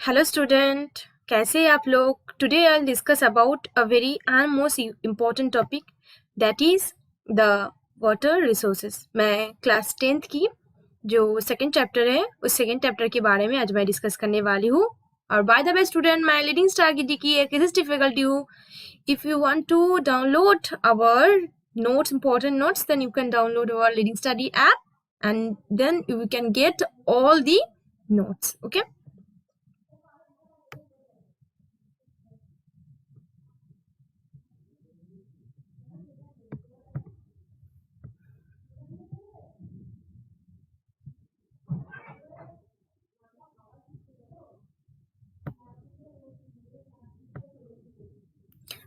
Hello student, कैसे हैं आप लोग? Today I will discuss about a very and most important topic that is the water resources. मैं class 10th की जो सेकंड चैप्टर है उस सेकंड चैप्टर के बारे में आज मैं डिस्कस करने वाली हूँ। और बाय द वे स्टूडेंट, मैं लीडिंग स्टार की एक डिफिकल्टी हूँ। If you want to download our notes, important notes, then you can download our leading study app and then you can get all the notes. Okay.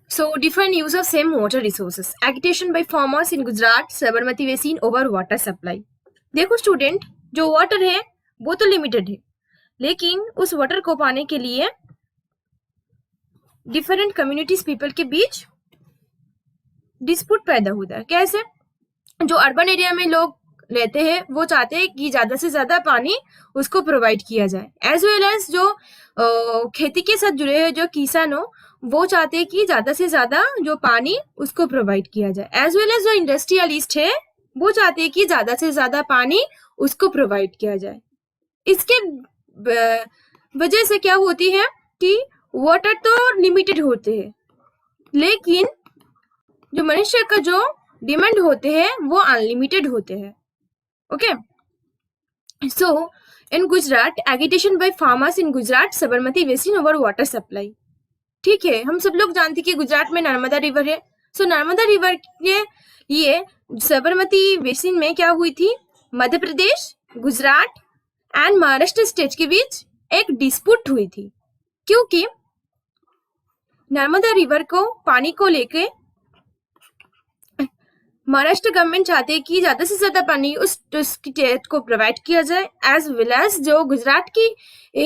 So, different use of same water resources. Agitation by farmers in Gujarat, Sabarmati basin over water supply. देखो student, जो water है वो तो limited है, लेकिन उस water को पाने के लिए डिफरेंट कम्युनिटीज पीपल के बीच डिस्प्यूट पैदा होता है। कैसे? जो अर्बन एरिया में लोग रहते हैं वो चाहते हैं कि ज्यादा से ज्यादा पानी उसको प्रोवाइड किया जाए, एज वेल एज जो खेती के साथ जुड़े हुए जो किसान हो वो चाहते हैं कि ज्यादा से ज्यादा जो पानी उसको प्रोवाइड किया जाए, एज वेल एज जो इंडस्ट्रियलिस्ट है वो चाहते हैं कि ज्यादा से ज्यादा पानी उसको प्रोवाइड किया जाए। इसके वजह से क्या होती है कि वाटर तो लिमिटेड होते हैं, लेकिन जो मनुष्य का जो डिमांड होते हैं वो अनलिमिटेड होते हैं। Okay, so in Gujarat, agitation by farmers in Gujarat Sabarmati basin over water supply. ठीक है, हम सब लोग जानते हैं कि गुजरात में नर्मदा रिवर है। सो नर्मदा रिवर के लिए सबरमती बेसिन में क्या हुई थी, मध्य प्रदेश, गुजरात एंड महाराष्ट्र स्टेट के बीच एक डिस्प्यूट हुई थी, क्योंकि नर्मदा रिवर को पानी को लेके महाराष्ट्र गवर्नमेंट चाहते हैं कि ज्यादा से ज्यादा पानी उस स्टेट को प्रोवाइड किया जाए, एज वेल एज जो गुजरात की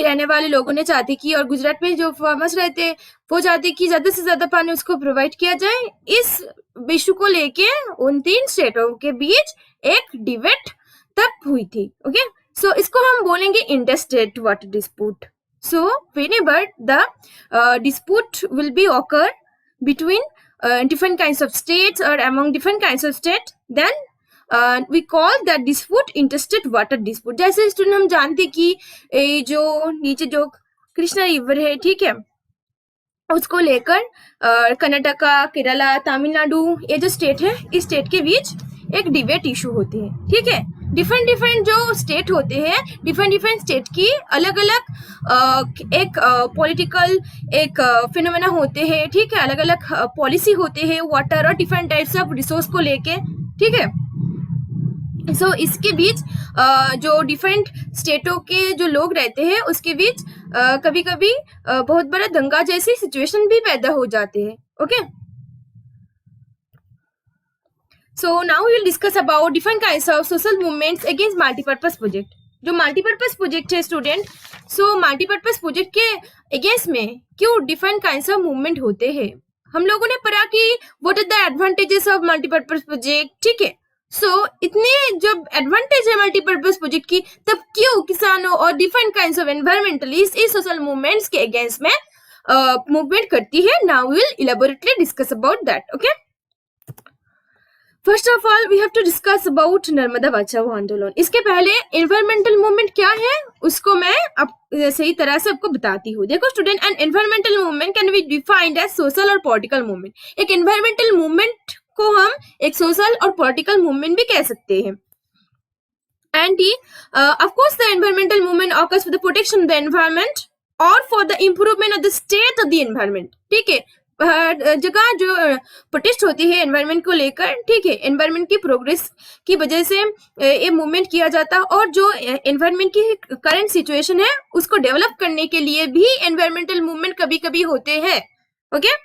रहने वाले लोगों ने चाहते कि, और गुजरात में जो फार्मर्स रहते हैं वो चाहते कि ज्यादा से ज्यादा पानी उसको प्रोवाइड किया जाए। इस इशू को लेके उन तीन स्टेटों के बीच एक डिबेट तब हुई थी। ओके, सो इसको हम बोलेंगे inter state water dispute. So whenever the dispute will be occur between different kinds of states or among different kinds of states, then we call that dispute interstate water dispute। जैसे student हम जानते कि जो नीचे जो Krishna river है, ठीक है, उसको लेकर कर्नाटका, केरला, तमिलनाडु, ये जो स्टेट है इस स्टेट के बीच एक डिबेट इशू होती है। ठीक है, डिफरेंट जो स्टेट होते हैं, डिफरेंट स्टेट की अलग अलग एक पॉलिटिकल एक फिनोमेना होते हैं। ठीक है, अलग अलग पॉलिसी होते हैं वाटर और डिफरेंट टाइप्स ऑफ रिसोर्स को लेके। ठीक है, सो इसके बीच जो डिफरेंट स्टेटों के जो लोग रहते हैं उसके बीच कभी कभी बहुत बड़ा दंगा जैसी सिचुएशन भी पैदा हो जाते हैं। Okay, so now we will discuss about different kinds of social movements against multipurpose project। जो मल्टीपर्पज प्रोजेक्ट है स्टूडेंट, सो मल्टीपर्पज प्रोजेक्ट के अगेंस्ट में क्यों डिफरेंट काइंड्स ऑफ मूवमेंट होते हैं। हम लोगों ने पढ़ा कि what are the advantages of multipurpose project. ठीक है, सो इतने जब एडवांटेज है मल्टीपर्पज प्रोजेक्ट की, तब क्यों किसानों और डिफरेंट काइंड्स ऑफ एनवायरमेंटलिस्ट इस सोशल मूवमेंट्स के अगेंस्ट में मूवमेंट करती है। Now we will elaborately discuss about that. Okay, first of all we have to discuss about Narmada Bachao Andolan. इसके पहले एनवायरमेंटल मूवमेंट क्या है उसको मैं अब सही तरह से आपको बताती हूँ। देखो student, an environmental movement can be defined as social और पॉलिटिकल मूवमेंट। एक एनवायरमेंटल मूवमेंट को हम एक सोशल और पॉलिटिकल मूवमेंट भी कह सकते हैं। And of course the environmental movement occurs for the protection of the environment और for the improvement of the state of the environment. ठीक है, हर जगह जो प्रोटेस्ट होती है एनवायरमेंट को लेकर, ठीक है, एनवायरमेंट की प्रोग्रेस की वजह से ये मूवमेंट किया जाता है, और जो एनवायरमेंट की करंट सिचुएशन है उसको डेवलप करने के लिए भी एनवायरमेंटल मूवमेंट कभी कभी होते हैं। Okay,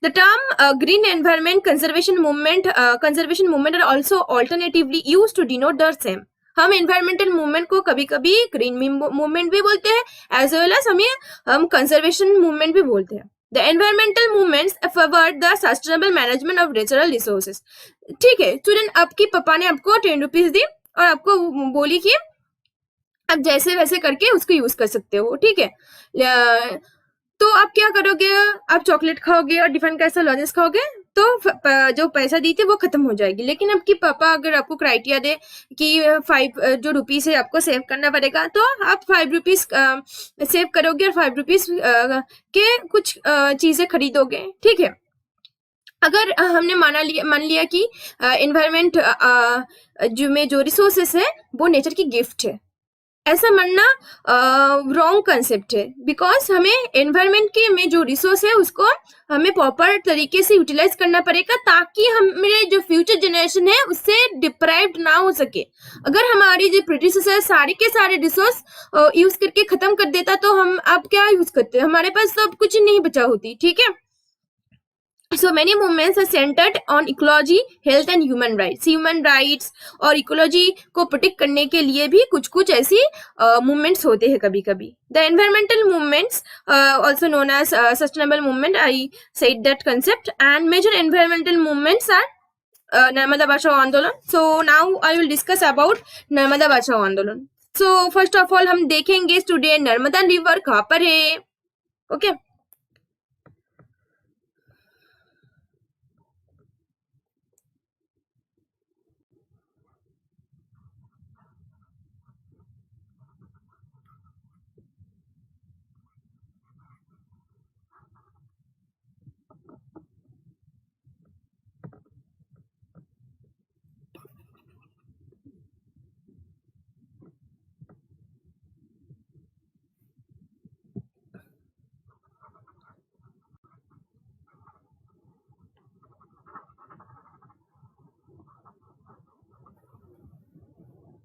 the term green environment conservation movement are also alternatively use to denote the same. हम एनवायरमेंटल मूवमेंट को कभी कभी ग्रीन मूवमेंट भी बोलते हैं, एज वेल एज हम कंजर्वेशन मूवमेंट भी बोलते हैं। The environmental movements favor the sustainable management of natural resources। ठीक है स्टूडेंट, आपकी पापा ने आपको 10 रुपीज दी और आपको बोली कि आप जैसे वैसे करके उसको यूज कर सकते हो, ठीक है। तो आप क्या करोगे, आप चॉकलेट खाओगे और डिफरेंट कैसा लॉजेस खाओगे, तो जो पैसा दी थी वो खत्म हो जाएगी। लेकिन आपकी पापा अगर आपको क्राइटेरिया दे कि 5 जो रुपीज है आपको सेव करना पड़ेगा, तो आप 5 रुपीज सेव करोगे और 5 रुपीज के कुछ चीजें खरीदोगे, ठीक है। अगर हमने मान लिया कि एनवायरमेंट जो रिसोर्सेस है वो नेचर की गिफ्ट है, ऐसा मानना रॉन्ग कंसेप्ट है। बिकॉज हमें एनवायरमेंट के में जो रिसोर्स है उसको हमें प्रॉपर तरीके से यूटिलाइज करना पड़ेगा, ताकि हमारे जो फ्यूचर जनरेशन है उससे डिप्राइव्ड ना हो सके। अगर हमारी जो प्रोड्यूसर सारे के सारे रिसोर्स यूज करके खत्म कर देता, तो हम अब क्या यूज करते, हमारे पास तो अब कुछ नहीं बचा होती, ठीक है। So many movements are centered on ecology, health and human rights. Human rights और ecology को protect करने के लिए भी कुछ ऐसी movements होते हैं कभी-कभी. The environmental movements, also known as sustainable movement, I said that concept, and major environmental movements are Narmada Bachao Andolan. So now I will discuss about Narmada Bachao Andolan. So first of all हम देखेंगे student Narmada river कहाँ पर है, okay.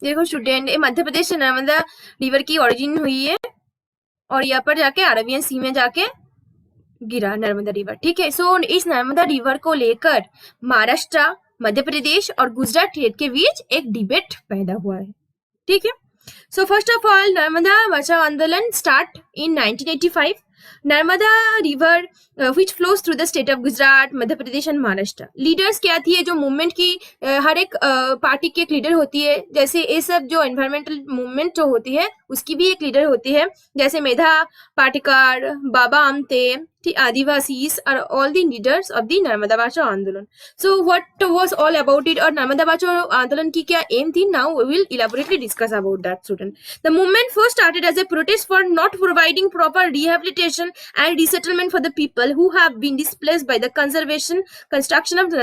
देखो student, Madhya Pradesh से Narmada river की origin हुई है और यहाँ पर जाके अरेबियन सी में जाके गिरा नर्मदा रिवर, ठीक है। सो इस नर्मदा रिवर को लेकर महाराष्ट्र, मध्य प्रदेश और गुजरात स्टेट के बीच एक डिबेट पैदा हुआ है, ठीक है। So first of all Narmada Bachao आंदोलन start in 1985. Narmada river which flows through the state of Gujarat, Madhya Pradesh and Maharashtra. Leaders क्या थी, जो मूवमेंट की हर एक पार्टी की एक लीडर होती है, जैसे ये सब जो एनवायरमेंटल मूवमेंट जो होती है उसकी भी एक लीडर होती है, जैसे Medha Patkar, Baba Amte, Adivasis are all the leaders of the Narmada Bachao Andolan. So what was all about it, और नर्मदा बचाओ आंदोलन की क्या एम थी, now we will elaborately discuss about that student. The movement first started as a protest for not providing proper rehabilitation and resettlement for the people who have been displaced by the construction of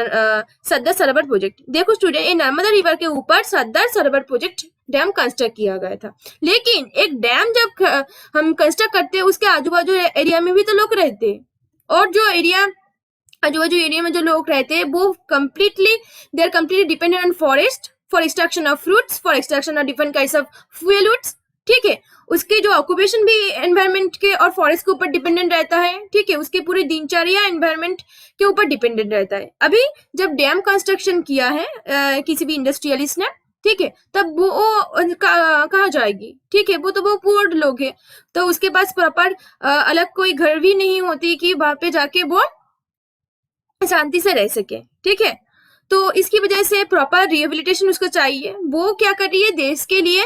Sardar Sarovar project. देखो student, ये Narmada river के ऊपर Sardar Sarovar project dam construct किया गया था, लेकिन एक dam जब हम कंस्ट्रक्ट करते हैं उसके आजू बाजू एरिया में भी तो लोग रहते हैं, और जो एरिया आजू बाजू एरिया में जो लोग रहते हैं वो they are completely dependent on forest for extraction of fruits, for extraction of different kinds of fuels, ठीक है। उसके जो ऑक्यूपेशन भी एनवायरमेंट के और फॉरेस्ट के ऊपर डिपेंडेंट रहता है, ठीक है। उसके पूरी दिनचर्या एनवायरमेंट के ऊपर डिपेंडेंट रहता है। अभी जब डैम कंस्ट्रक्शन किया है किसी भी इंडस्ट्रियलिस्ट ने, ठीक है, तब वो कहाँ जाएगी, ठीक है, वो पुअर लोग है, तो उसके पास प्रॉपर अलग कोई घर भी नहीं होती कि वहां पे जाके वो शांति से रह सके, ठीक है। तो इसकी वजह से प्रॉपर रिहेबिलिटेशन उसको चाहिए। वो क्या कर रही है, देश के लिए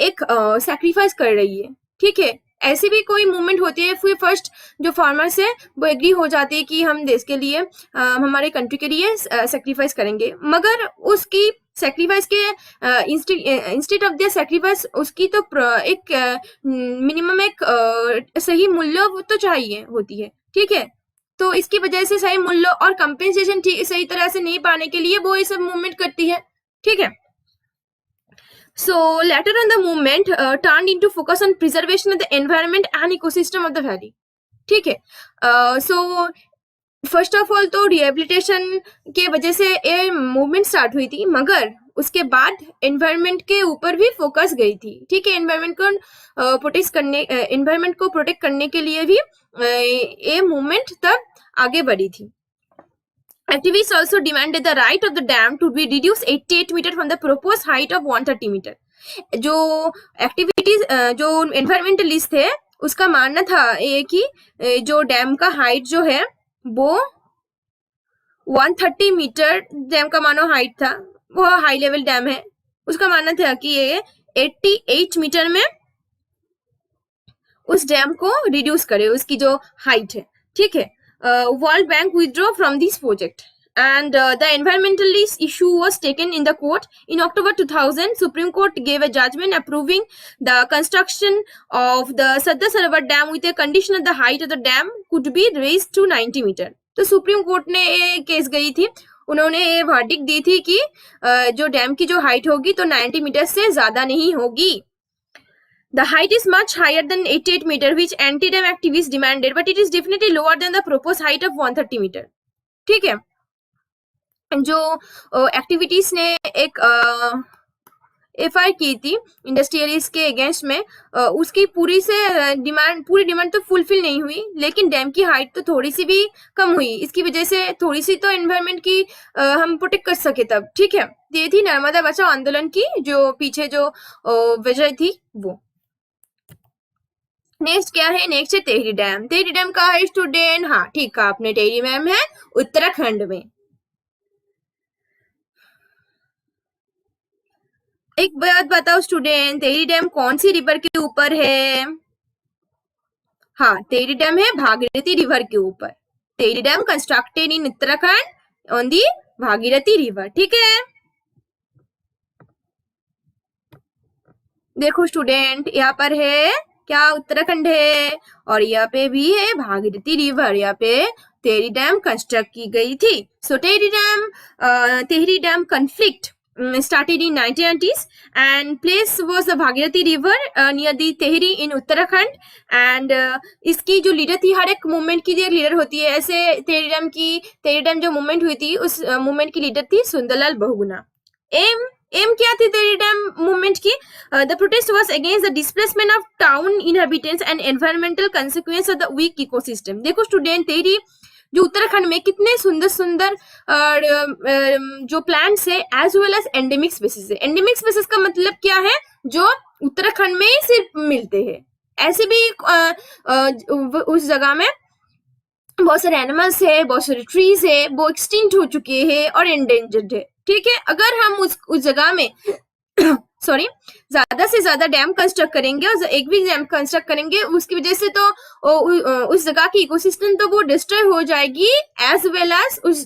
एक सैक्रिफाइस कर रही है, ठीक है। ऐसी भी कोई मूवमेंट होती है, फिर फर्स्ट जो फार्मर्स है वो एग्री हो जाते हैं कि हम देश के लिए हमारे कंट्री के लिए सैक्रिफाइस करेंगे, मगर उसकी सैक्रिफाइस के इंस्टेड ऑफ द सैक्रिफाइस उसकी तो एक मिनिमम एक सही मूल्य तो चाहिए होती है, ठीक है। तो इसकी वजह से सही मूल्य और कंपेंसेशन सही तरह से नहीं पाने के लिए वो ये सब मूवमेंट करती है, ठीक है। So later on the movement turned into focus on preservation of the environment and ecosystem of the valley, ठीक है। So फर्स्ट ऑफ ऑल तो रिहेबिलिटेशन के वजह से ये मूवमेंट स्टार्ट हुई थी, मगर उसके बाद एनवायरनमेंट के ऊपर भी फोकस गई थी, ठीक है। एनवायरनमेंट को प्रोटेक्ट करने के लिए भी ये मूवमेंट तब आगे बढ़ी थी. Activists also demanded the right of the dam to be reduced 88 meter from the proposed height of 130 meter. जो एक्टिविटीज जो एनवायरमेंटलिस्ट थे उसका मानना था ये कि जो डैम का हाइट जो है वो 130 मीटर डैम का मानो हाइट था, वो हाई लेवल डैम है, उसका मानना था कि ये 88 मीटर में उस डैम को रिड्यूस करे, उसकी जो हाइट है, ठीक है। World bank withdraw from this project and the environmentalist issue was taken in the court. In October 2000, Supreme Court gave a judgment approving the construction of the Sadda Sarovar Dam with a condition that the height of the dam could be raised to 90 meter. तो supreme court ने ये case गई थी, उन्होंने ये verdict दी थी कि जो डैम की जो हाइट होगी तो 90 मीटर से ज्यादा नहीं होगी. The height is much higher than 88 meter, which anti-dam activists demanded, but it is definitely lower than the proposed height of 130 meter. ठीक है. जो एक्टिविटीज ने एक एफआईआर की थी इंडस्ट्रियलिस्ट के अगेंस्ट में, उसकी पूरी डिमांड तो फुलफिल नहीं हुई, लेकिन डैम की हाइट तो थोड़ी सी भी कम हुई. इसकी वजह से थोड़ी सी तो एनवायरनमेंट की हम प्रोटेक्ट कर सके तब, ठीक है. ये थी नर्मदा बचाओ आंदोलन की जो पीछे जो वजह थी वो. नेक्स्ट क्या है? नेक्स्ट है टेहरी डैम. टेहरी डैम कहाँ है स्टूडेंट? हाँ ठीक है, आपने टेहरी डैम है उत्तराखंड में. एक बात बताओ स्टूडेंट, टेहरी डैम कौन सी रिवर के ऊपर है? हाँ, टेहरी डैम है भागीरथी रिवर के ऊपर. Tehri dam constructed in Uttarakhand on the Bhagirathi river, ठीक है. देखो स्टूडेंट, यहाँ पर है क्या? उत्तराखंड है, और यहाँ पे भी है भागीरथी रिवर. यहाँ पे टेहरी डैम कंस्ट्रक्ट की गई थी. So Tehri dam conflict started in 1990s and place was the Bhagirathi river near the Tehri in Uttarakhand. and इसकी जो लीडर थी, हर एक मूवमेंट की एक लीडर होती है, ऐसे टेहरी डैम जो मूवमेंट हुई थी उस मूवमेंट की लीडर थी सुंदरलाल बहुगुणा. एम क्या थी टेहरी डैम मूवमेंट की? The protest was against the displacement of town inhabitants and environmental consequence of the weak ecosystem. देखो स्टूडेंट, टेहरी जो उत्तराखंड में कितने सुंदर सुंदर जो प्लांट्स है as well as endemic species है. एंडेमिक स्पीसीज का मतलब क्या है? जो उत्तराखंड में ही सिर्फ मिलते हैं. ऐसे भी उस जगह में बहुत सारे एनिमल्स है, बहुत सारे ट्रीज है, वो एक्सटिंक्ट हो चुके हैं और एंडेंजर्ड है, ठीक है. अगर हम उस जगह में सॉरी ज्यादा से ज्यादा डैम कंस्ट्रक्ट करेंगे और एक भी डैम कंस्ट्रक्ट करेंगे, उसकी वजह से तो उस जगह की इकोसिस्टम तो वो डिस्ट्रॉय हो जाएगी. एज वेल एज उस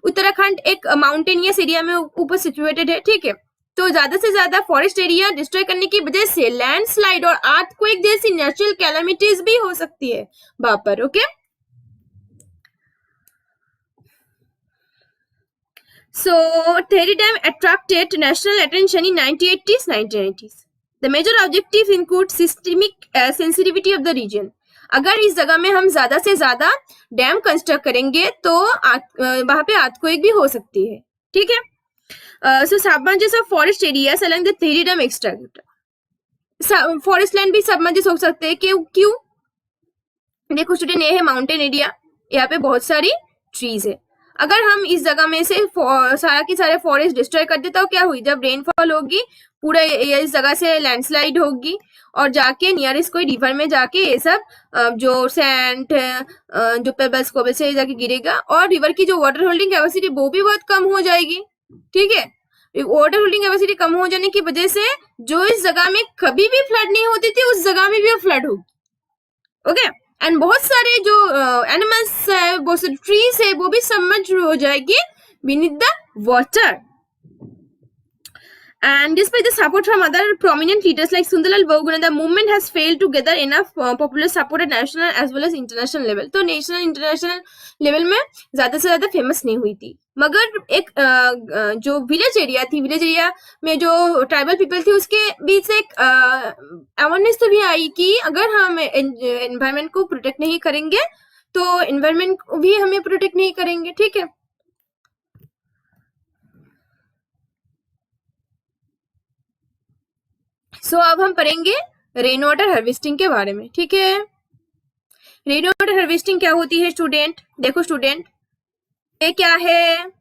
उत्तराखंड एक माउंटेनियस एरिया में ऊपर सिचुएटेड है, ठीक है. तो ज्यादा से ज्यादा फॉरेस्ट एरिया डिस्ट्रॉय करने की वजह से लैंडस्लाइड और अर्थक्वेक जैसी नेचुरल कैलामिटीज भी हो सकती है वहां पर, okay. So, Tehri Dam attracted national attention in 1980s, 1990s. The major objectives include systemic sensitivity of the region. अगर इस जगह में हम ज्यादा से ज्यादा डैम कंस्ट्रक्ट करेंगे तो वहां पे अर्थक्वेक भी हो सकती है, ठीक है. So, submerges of forest areas along the Tehri Dam extract. Forest land भी सबमर्जेस हो सकते हैं. क्यों? देखो स्टूडेंट, ये है माउंटेन एरिया, यहाँ पे बहुत सारी ट्रीज है. अगर हम इस जगह में से सारा की सारे फॉरेस्ट डिस्ट्रॉय कर दे तो क्या हुई? जब रेनफॉल होगी पूरा इस जगह से लैंडस्लाइड होगी और जाके नियरेस्ट कोई रिवर में जाके ये सब जो सैंड जो पेबल्स को से जाके गिरेगा और रिवर की जो वाटर होल्डिंग कैपेसिटी वो भी बहुत कम हो जाएगी, ठीक है. वाटर होल्डिंग कैपेसिटी कम हो जाने की वजह से जो इस जगह में कभी भी फ्लड नहीं होती थी उस जगह में भी फ्लड होगी, ओके. एंड बहुत सारे जो एनिमल्स है, बहुत सारे ट्रीज है, वो भी सबमर्ज हो जाएगी beneath the water. And despite the support from other prominent leaders like Sundarlal Bahuguna, the movement has failed to gather enough popular support at national as well as international level. तो national international level में ज्यादा से ज्यादा famous नहीं हुई थी. मगर एक जो विलेज एरिया में जो ट्राइबल पीपल थी उसके बीच से एक अवेयरनेस तो भी आई कि अगर हम एनवायरनमेंट को प्रोटेक्ट नहीं करेंगे तो एनवायरनमेंट भी हमें प्रोटेक्ट नहीं करेंगे, ठीक है. सो अब हम पढ़ेंगे रेन वाटर हार्वेस्टिंग के बारे में, ठीक है. रेन वाटर हार्वेस्टिंग क्या होती है स्टूडेंट? देखो स्टूडेंट, ये क्या है?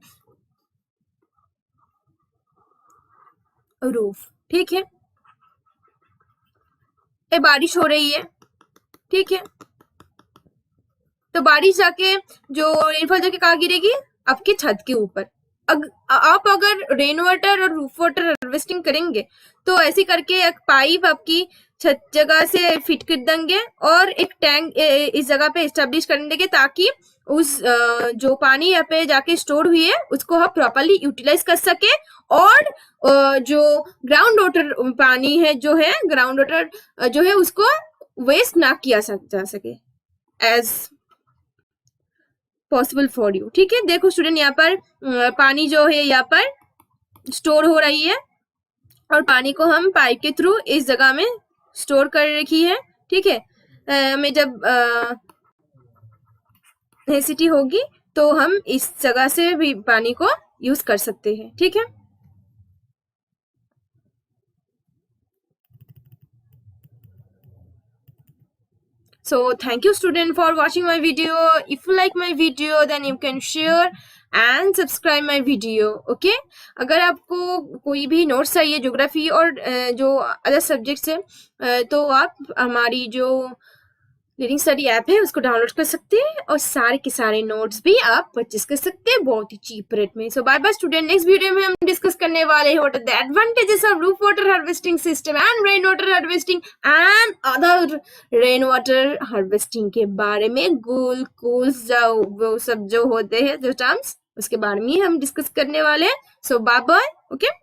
रूफ, ठीक है. ये बारिश हो रही है, ठीक है. तो बारिश जाके जो रेनफॉल जाके कहाँ गिरेगी? आपकी छत के ऊपर. आप अगर रेन वाटर और रूफ वाटर हार्वेस्टिंग करेंगे तो ऐसे करके एक पाइप आपकी छत जगह से फिट कर देंगे और एक टैंक इस जगह पे एस्टेब्लिश कर देंगे ताकि उस जो पानी यहाँ पे जाके स्टोर हुई है उसको हम प्रॉपरली यूटिलाइज कर सके और जो ग्राउंड वाटर पानी है जो है ग्राउंड वाटर जो है उसको वेस्ट ना किया जा सके एज पॉसिबल फॉर यू। ठीक है, देखो स्टूडेंट यहाँ पर पानी जो है यहाँ पर स्टोर हो रही है और पानी को हम पाइप के थ्रू इस जगह में स्टोर कर रखी है। ठीक है, हमें जब नेसेसिटी होगी तो हम इस जगह से भी पानी को यूज कर सकते हैं। ठीक है, so thank you student for watching my video. If you like my video then you can share and subscribe my video. okay, अगर आपको कोई भी नोट्स चाहिए ज्योग्राफी और जो अदर सब्जेक्ट्स है तो आप हमारी जो रीडिंग स्टडी ऐप है उसको डाउनलोड कर सकते हैं और सारे के सारे नोट्स भी आप परचेस कर सकते हैं बहुत ही चीप रेट में। So bye bye student, next video में हम डिस्कस करने वाले हैं what are the advantages of roof water harvesting system and rain water harvesting and other rain water harvesting के बारे में। कूल्स वो सब जो होते हैं जो टर्म्स उसके बारे में हम डिस्कस करने वाले हैं। सो बाय बाय। ओके।